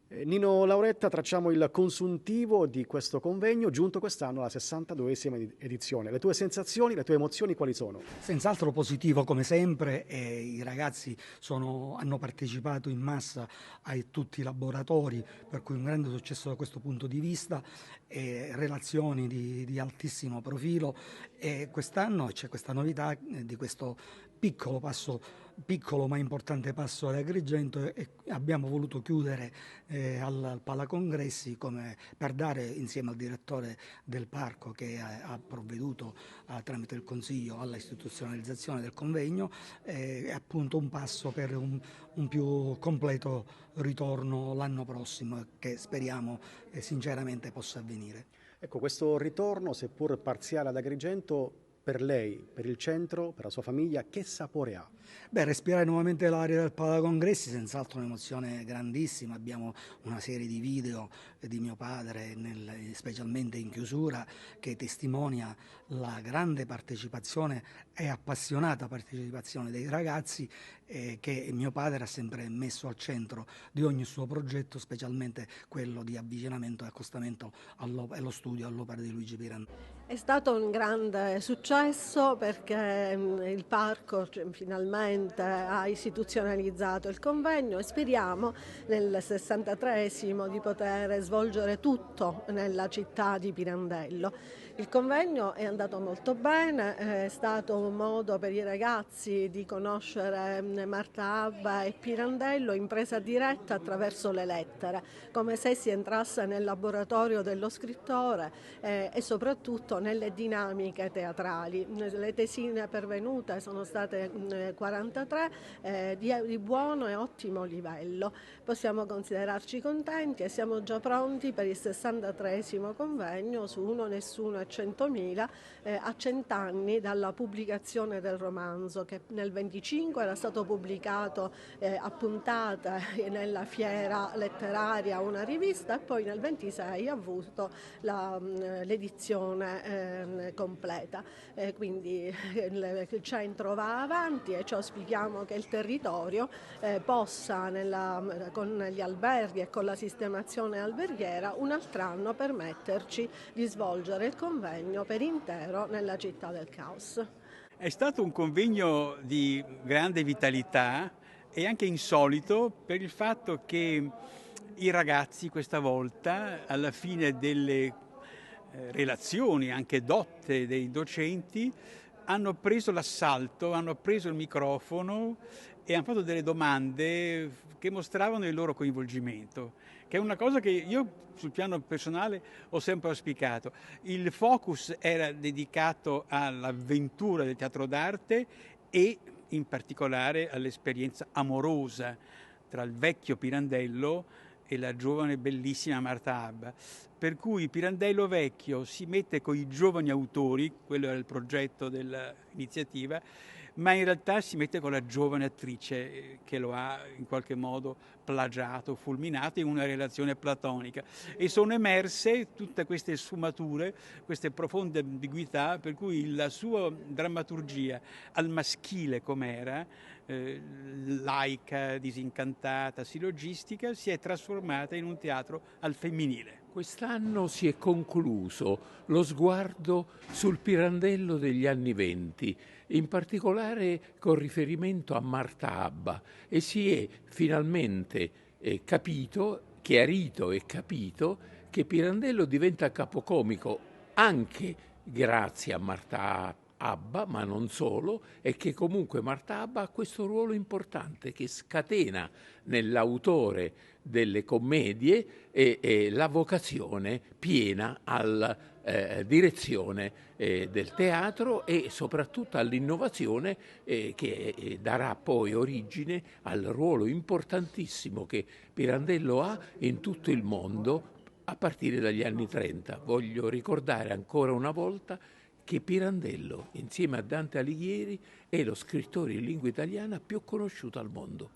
Nino Lauretta, tracciamo il consuntivo di questo convegno, giunto quest'anno alla 62esima edizione. Le tue sensazioni, le tue emozioni quali sono? Senz'altro positivo come sempre, i ragazzi hanno partecipato in massa a tutti i laboratori, per cui un grande successo da questo punto di vista, relazioni di altissimo profilo e quest'anno c'è questa novità di questo piccolo passo, piccolo ma importante passo ad Agrigento e abbiamo voluto chiudere al Palacongressi per dare insieme al direttore del parco che ha provveduto tramite il Consiglio alla istituzionalizzazione del convegno, è appunto un passo per un più completo ritorno l'anno prossimo che speriamo sinceramente possa avvenire. Ecco, questo ritorno, seppur parziale ad Agrigento, per lei, per il centro, per la sua famiglia, che sapore ha? Beh, respirare nuovamente l'aria del Palacongressi è senz'altro un'emozione grandissima. Abbiamo una serie di video di mio padre, specialmente in chiusura, che testimonia la grande partecipazione e appassionata partecipazione dei ragazzi che mio padre ha sempre messo al centro di ogni suo progetto, specialmente quello di avvicinamento e accostamento allo studio, all'opera di Luigi Pirandello. È stato un grande successo perché il parco finalmente ha istituzionalizzato il convegno e speriamo nel 63esimo di poter svolgere tutto nella città di Pirandello. Il convegno è andato molto bene, è stato un modo per i ragazzi di conoscere Marta Abba e Pirandello in presa diretta attraverso le lettere, come se si entrasse nel laboratorio dello scrittore e soprattutto nelle dinamiche teatrali. Le tesine pervenute sono state 43 di buono e ottimo livello. Possiamo considerarci contenti e siamo già pronti per il 63esimo convegno su Uno, Nessuno e 100.000 a 100 anni dalla pubblicazione del romanzo che nel 25 era stato pubblicato a puntate nella fiera letteraria Una Rivista e poi nel 26 ha avuto l'edizione completa. Quindi il centro va avanti e ci auspichiamo che il territorio possa con gli alberghi e con la sistemazione alberghiera un altro anno permetterci di svolgere il convegno per intero nella città del caos. È stato un convegno di grande vitalità e anche insolito per il fatto che i ragazzi questa volta, alla fine delle relazioni anche dotte dei docenti, hanno preso l'assalto, hanno preso il microfono e hanno fatto delle domande che mostravano il loro coinvolgimento, che è una cosa che io sul piano personale ho sempre auspicato. Il focus era dedicato all'avventura del teatro d'arte e in particolare all'esperienza amorosa tra il vecchio Pirandello e la giovane bellissima Marta Abba. Per cui Pirandello vecchio si mette con i giovani autori, quello era il progetto dell'iniziativa, ma in realtà si mette con la giovane attrice che lo ha in qualche modo plagiato, fulminato in una relazione platonica. E sono emerse tutte queste sfumature, queste profonde ambiguità, per cui la sua drammaturgia al maschile com'era, laica, disincantata, sillogistica, si è trasformata in un teatro al femminile. Quest'anno si è concluso lo sguardo sul Pirandello degli anni '20, in particolare con riferimento a Marta Abba, e si è finalmente chiarito e capito che Pirandello diventa capocomico anche grazie a Marta Abba, ma non solo, e che comunque Marta Abba ha questo ruolo importante che scatena nell'autore delle commedie la vocazione piena alla direzione del teatro e soprattutto all'innovazione che darà poi origine al ruolo importantissimo che Pirandello ha in tutto il mondo a partire dagli anni '30. Voglio ricordare ancora una volta che Pirandello, insieme a Dante Alighieri, è lo scrittore in lingua italiana più conosciuto al mondo.